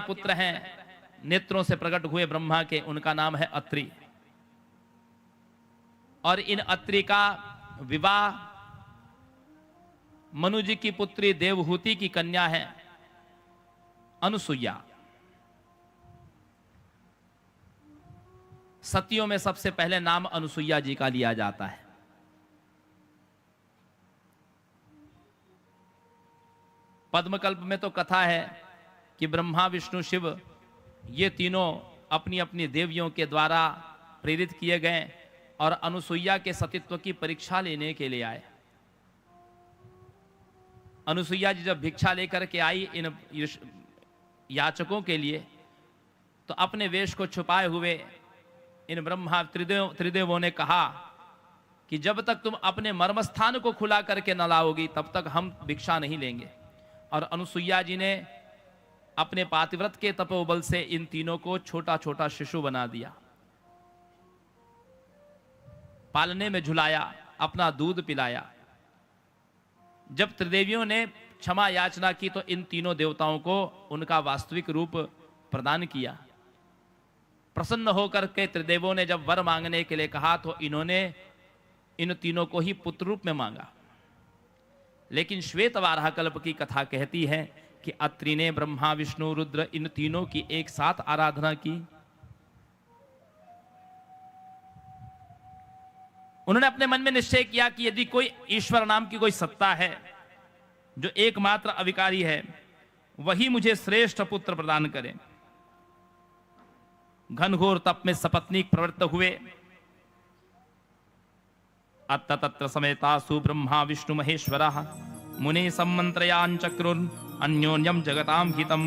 पुत्र हैं, नेत्रों से प्रकट हुए ब्रह्मा के, उनका नाम है अत्रि। और इन अत्रि का विवाह मनु जी की पुत्री देवहूति की कन्या है अनुसुईया। सतियों में सबसे पहले नाम अनुसुईया जी का लिया जाता है। पद्मकल्प में तो कथा है कि ब्रह्मा विष्णु शिव ये तीनों अपनी अपनी देवियों के द्वारा प्रेरित किए गए और अनुसुईया के सतीत्व की परीक्षा लेने के लिए आए। अनुसुईया जी जब भिक्षा लेकर के आई इन याचकों के लिए, तो अपने वेश को छुपाए हुए इन ब्रह्मा त्रिदेवों ने कहा कि जब तक तुम अपने मर्मस्थान को खुला करके न लाओगी तब तक हम भिक्षा नहीं लेंगे। और अनुसुईया जी ने अपने पातिव्रत के तपोबल से इन तीनों को छोटा छोटा शिशु बना दिया, पालने में झुलाया, अपना दूध पिलाया। जब त्रिदेवियों ने क्षमा याचना की तो इन तीनों देवताओं को उनका वास्तविक रूप प्रदान किया। प्रसन्न होकर के त्रिदेवों ने जब वर मांगने के लिए कहा तो इन्होंने इन तीनों को ही पुत्र रूप में मांगा। लेकिन श्वेत वाराह कल्प की कथा कहती है कि अत्रि ने ब्रह्मा विष्णु रुद्र इन तीनों की एक साथ आराधना की। उन्होंने अपने मन में निश्चय किया कि यदि कोई ईश्वर नाम की कोई सत्ता है जो एकमात्र अविकारी है, वही मुझे श्रेष्ठ पुत्र प्रदान करे। घनघोर तप में सपत्नीक प्रवृत्त हुए। अत्र तत्र समेतासु ब्रह्मा विष्णु महेश्वरः मुने सम्मंत्रयान चक्रुन अन्योन्यम जगताम हितम।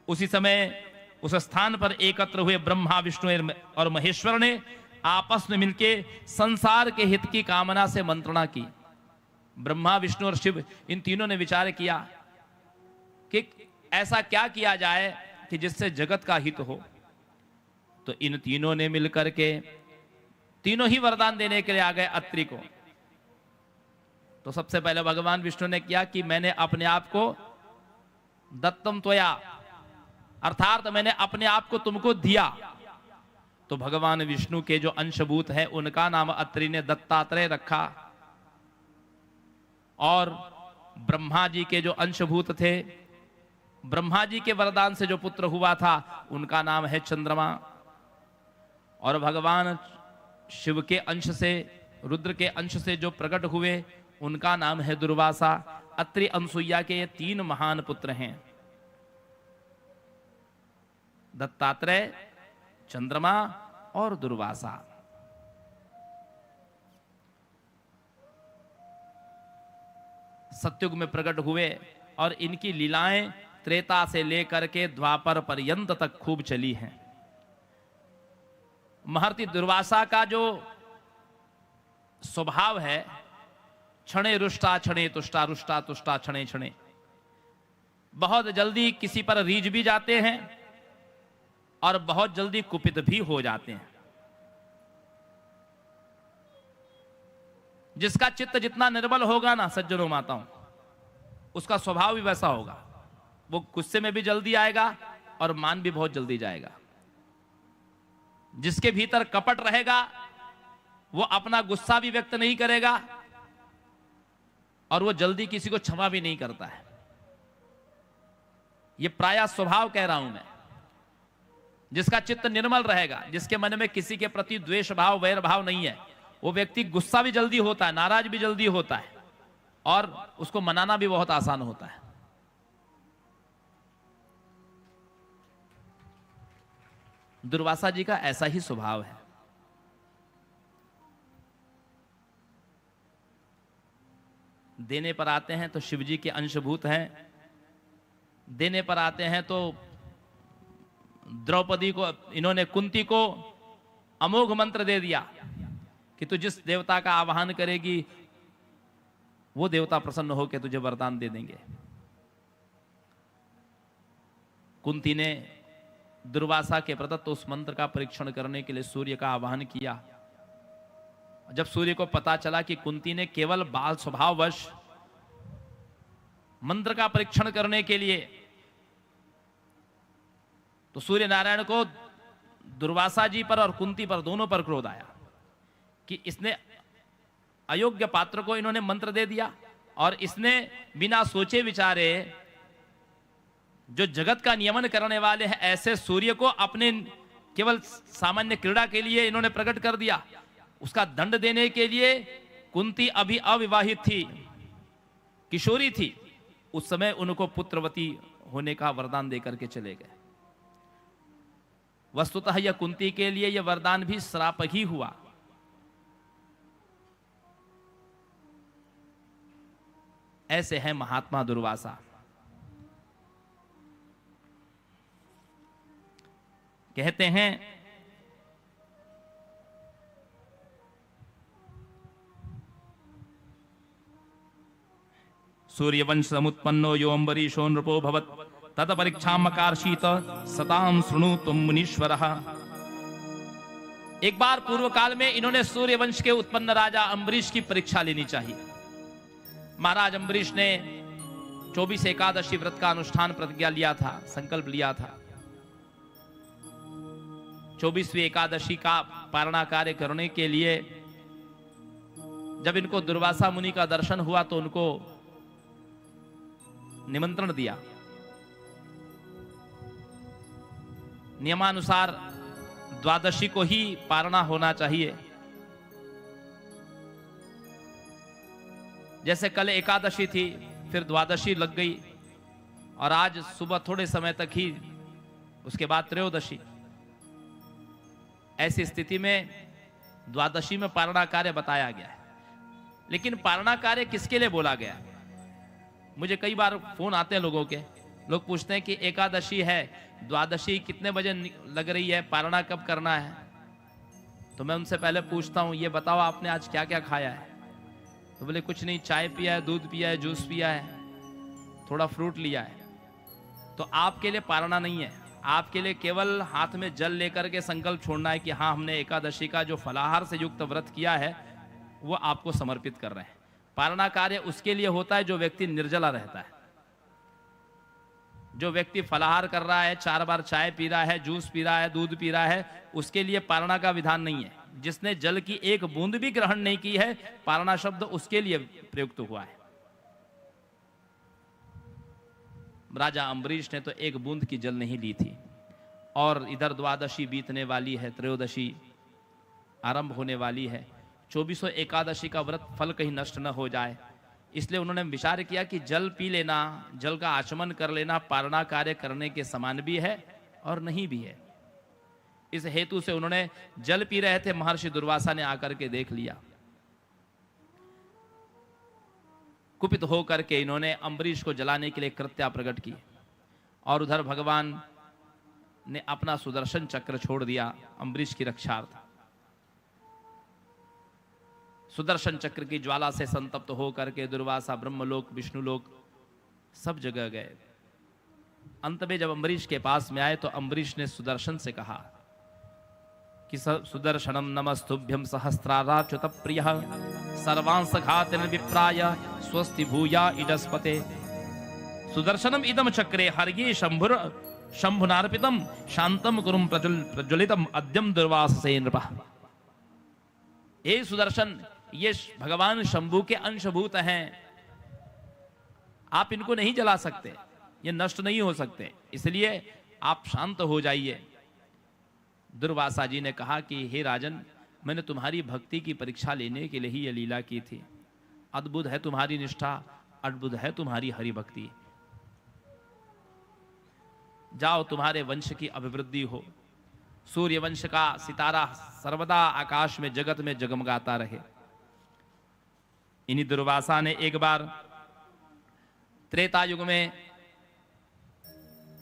उसी समय उस स्थान पर एकत्र हुए ब्रह्मा विष्णु और महेश्वर ने आपस में मिलके संसार के हित की कामना से मंत्रणा की। ब्रह्मा विष्णु और शिव इन तीनों ने विचार किया कि ऐसा क्या किया जाए कि जिससे जगत का हित हो। तो इन तीनों ने मिलकर के तीनों ही वरदान देने के लिए आ गए अत्रि को। तो सबसे पहले भगवान विष्णु ने किया कि मैंने अपने आप को दत्तम त्वया, अर्थात मैंने अपने आप को तुमको दिया। तो भगवान विष्णु के जो अंशभूत है उनका नाम अत्रि ने दत्तात्रेय रखा। और ब्रह्मा जी के जो अंशभूत थे, ब्रह्मा जी के वरदान से जो पुत्र हुआ था उनका नाम है चंद्रमा। और भगवान शिव के अंश से, रुद्र के अंश से जो प्रकट हुए उनका नाम है दुर्वासा। अत्रि अनुसुईया के ये तीन महान पुत्र हैं, दत्तात्रेय, चंद्रमा और दुर्वासा। सत्युग में प्रकट हुए और इनकी लीलाएं त्रेता से लेकर के द्वापर पर्यंत तक खूब चली हैं। महर्षि दुर्वासा का जो स्वभाव है, क्षणे रुष्टा क्षणे तुष्टा, रुष्टा तुष्टा क्षणे क्षणे, बहुत जल्दी किसी पर रीझ भी जाते हैं और बहुत जल्दी कुपित भी हो जाते हैं। जिसका चित्त जितना निर्बल होगा ना सज्जनों माताओं, उसका स्वभाव भी वैसा होगा। वो गुस्से में भी जल्दी आएगा और मान भी बहुत जल्दी जाएगा। जिसके भीतर कपट रहेगा वो अपना गुस्सा भी व्यक्त नहीं करेगा और वो जल्दी किसी को क्षमा भी नहीं करता है। ये प्रायः स्वभाव कह रहा हूं मैं। जिसका चित्त निर्मल रहेगा, जिसके मन में किसी के प्रति द्वेष भाव वैर भाव नहीं है, वो व्यक्ति गुस्सा भी जल्दी होता है, नाराज भी जल्दी होता है और उसको मनाना भी बहुत आसान होता है। दुर्वासा जी का ऐसा ही स्वभाव है। देने पर आते हैं तो शिव जी के अंशभूत हैं, देने पर आते हैं तो द्रौपदी को, इन्होंने कुंती को अमोघ मंत्र दे दिया कि तू जिस देवता का आवाहन करेगी वो देवता प्रसन्न होकर तुझे वरदान दे देंगे। कुंती ने दुर्वासा के प्रदत्त उस मंत्र का परीक्षण करने के लिए सूर्य का आवाहन किया। जब सूर्य को पता चला कि कुंती ने केवल बाल स्वभाववश मंत्र का परीक्षण करने के लिए तो सूर्य नारायण को दुर्वासा जी पर और कुंती पर, दोनों पर क्रोध आया कि इसने अयोग्य पात्र को इन्होंने मंत्र दे दिया और इसने बिना सोचे विचारे जो जगत का नियमन करने वाले हैं ऐसे सूर्य को अपने केवल सामान्य क्रीड़ा के लिए इन्होंने प्रकट कर दिया। उसका दंड देने के लिए कुंती अभी अविवाहित थी, किशोरी थी, उस समय उनको पुत्रवती होने का वरदान देकर के चले गए। वस्तुतः यह कुंती के लिए यह वरदान भी श्राप ही हुआ। ऐसे हैं महात्मा दुर्वासा। कहते हैं सूर्यवंश समुत्पन्नो यो अम्बरीशो नृपो भवत् तत परीक्षाम अकार्षीत सताम शृणु तुम मुनीश्वरः। एक बार पूर्व काल में इन्होंने सूर्यवंश के उत्पन्न राजा अम्बरीश की परीक्षा लेनी चाहिए। महाराज अम्बरीश ने 24 एकादशी व्रत का अनुष्ठान प्रतिज्ञा लिया था, संकल्प लिया था। 24वीं एकादशी का पारणा कार्य करने के लिए जब इनको दुर्वासा मुनि का दर्शन हुआ तो उनको निमंत्रण दिया। नियमानुसार द्वादशी को ही पारणा होना चाहिए। जैसे कल एकादशी थी, फिर द्वादशी लग गई और आज सुबह थोड़े समय तक ही, उसके बाद त्रयोदशी। ऐसी स्थिति में द्वादशी में पारणा कार्य बताया गया है। लेकिन पारणा कार्य किसके लिए बोला गया? मुझे कई बार फोन आते हैं लोगों के, लोग पूछते हैं कि एकादशी है, द्वादशी कितने बजे लग रही है, पारणा कब करना है? तो मैं उनसे पहले पूछता हूं, ये बताओ आपने आज क्या क्या खाया है? तो बोले कुछ नहीं, चाय पिया है, दूध पिया है, जूस पिया है, थोड़ा फ्रूट लिया है। तो आपके लिए पारणा नहीं है, आपके लिए केवल हाथ में जल लेकर के संकल्प छोड़ना है कि हाँ, हमने एकादशी का जो फलाहार से युक्त व्रत किया है वो आपको समर्पित कर रहे हैं। पारणा कार्य उसके लिए होता है जो व्यक्ति निर्जला रहता है। जो व्यक्ति फलाहार कर रहा है, 4 बार चाय पी रहा है, जूस पी रहा है, दूध पी रहा है, उसके लिए पारणा का विधान नहीं है। जिसने जल की एक बूंद भी ग्रहण नहीं की है, पारणा शब्द उसके लिए प्रयुक्त हुआ है। राजा अम्बरीश ने तो एक बूंद की जल नहीं ली थी और इधर द्वादशी बीतने वाली है, त्रयोदशी आरंभ होने वाली है। 24 एकादशी का व्रत फल कहीं नष्ट न हो जाए, इसलिए उन्होंने विचार किया कि जल पी लेना, जल का आचमन कर लेना पारणा कार्य करने के समान भी है और नहीं भी है। इस हेतु से उन्होंने जल पी रहे थे, महर्षि दुर्वासा ने आकर के देख लिया। कुपित होकर के इन्होंने अम्बरीश को जलाने के लिए कृत्या प्रकट की और उधर भगवान ने अपना सुदर्शन चक्र छोड़ दिया अम्बरीश की रक्षार्थ। सुदर्शन चक्र की ज्वाला से संतप्त होकर के दुर्वासा ब्रह्मलोक, विष्णुलोक सब जगह गए। अंत में जब अम्बरीश के पास में आए तो अम्बरीश ने सुदर्शन से कहा कि सुदर्शनम नमस्तुभ्यम सहस्राराच्युत प्रियः सर्वांश घातिन विप्राय स्वस्ति भूया इडस्पते। सुदर्शनम इदम चक्रे हर्ये शंभुर शंभुनार्पितम शांतम कुरुम प्रज्वलितम अद्यम दुर्वासे नृपः। ये सुदर्शन, ये भगवान शंभु के अंशभूत हैं, आप इनको नहीं जला सकते, ये नष्ट नहीं हो सकते, इसलिए आप शांत हो जाइए। दुर्वासा जी ने कहा कि हे राजन, मैंने तुम्हारी भक्ति की परीक्षा लेने के लिए ही यह लीला की थी। अद्भुत है तुम्हारी निष्ठा, अद्भुत है तुम्हारी हरि भक्ति। जाओ, तुम्हारे वंश की अभिवृद्धि हो, सूर्य वंश का सितारा सर्वदा आकाश में जगत में जगमगाता रहे। इन्हीं दुर्वासा ने एक बार त्रेता युग में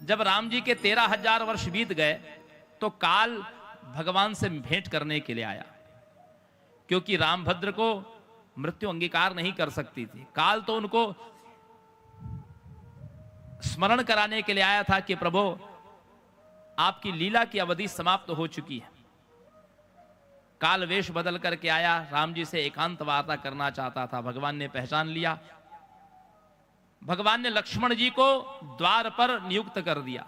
जब राम जी के 13,000 वर्ष बीत गए तो काल भगवान से भेंट करने के लिए आया, क्योंकि रामभद्र को मृत्यु अंगीकार नहीं कर सकती थी। काल तो उनको स्मरण कराने के लिए आया था कि प्रभु, आपकी लीला की अवधि समाप्त हो चुकी है। काल वेश बदल करके आया, राम जी से एकांत वार्ता करना चाहता था। भगवान ने पहचान लिया। भगवान ने लक्ष्मण जी को द्वार पर नियुक्त कर दिया।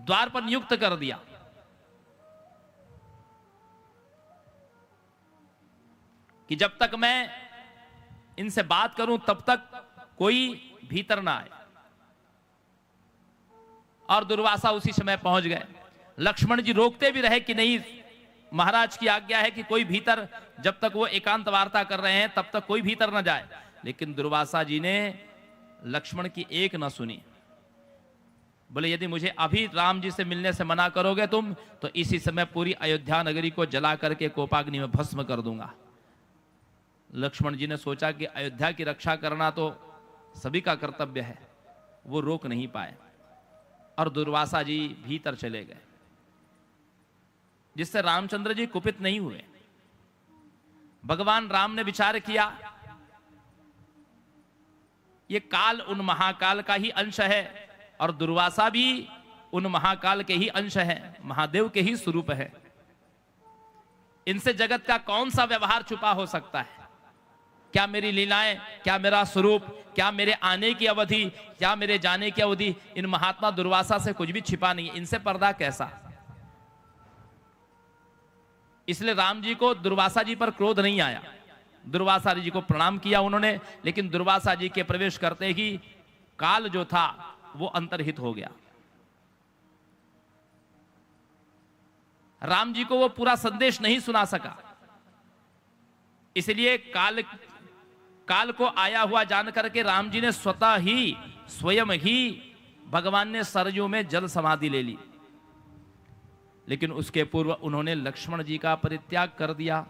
द्वार पर नियुक्त कर दिया। कि जब तक मैं इनसे बात करूं तब तक कोई भीतर ना आए। और दुर्वासा उसी समय पहुंच गए। लक्ष्मण जी रोकते भी रहे कि नहीं, महाराज की आज्ञा है कि कोई भीतर, जब तक वो एकांत वार्ता कर रहे हैं तब तक कोई भीतर न जाए। लेकिन दुर्वासा जी ने लक्ष्मण की एक न सुनी। बोले यदि मुझे अभी राम जी से मिलने से मना करोगे तुम, तो इसी समय पूरी अयोध्या नगरी को जला करके कोपाग्नि में भस्म कर दूंगा। लक्ष्मण जी ने सोचा कि अयोध्या की रक्षा करना तो सभी का कर्तव्य है, वो रोक नहीं पाए और दुर्वासा जी भीतर चले गए, जिससे रामचंद्र जी कुपित नहीं हुए। भगवान राम ने विचार किया ये काल उन महाकाल का ही अंश है और दुर्वासा भी उन महाकाल के ही अंश है, महादेव के ही स्वरूप है। इनसे जगत का कौन सा व्यवहार छुपा हो सकता है? क्या मेरी लीलाएं, क्या मेरा स्वरूप, क्या मेरे आने की अवधि, क्या मेरे जाने की अवधि, इन महात्मा दुर्वासा से कुछ भी छिपा नहीं है। इनसे पर्दा कैसा? इसलिए राम जी को दुर्वासा जी पर क्रोध नहीं आया। दुर्वासा जी को प्रणाम किया उन्होंने, लेकिन दुर्वासा जी के प्रवेश करते ही काल जो था वो अंतर्हित हो गया। राम जी को वो पूरा संदेश नहीं सुना सका, इसलिए काल को आया हुआ जान करके राम जी ने स्वयं ही भगवान ने सरयू में जल समाधि ले ली। लेकिन उसके पूर्व उन्होंने लक्ष्मण जी का परित्याग कर दिया।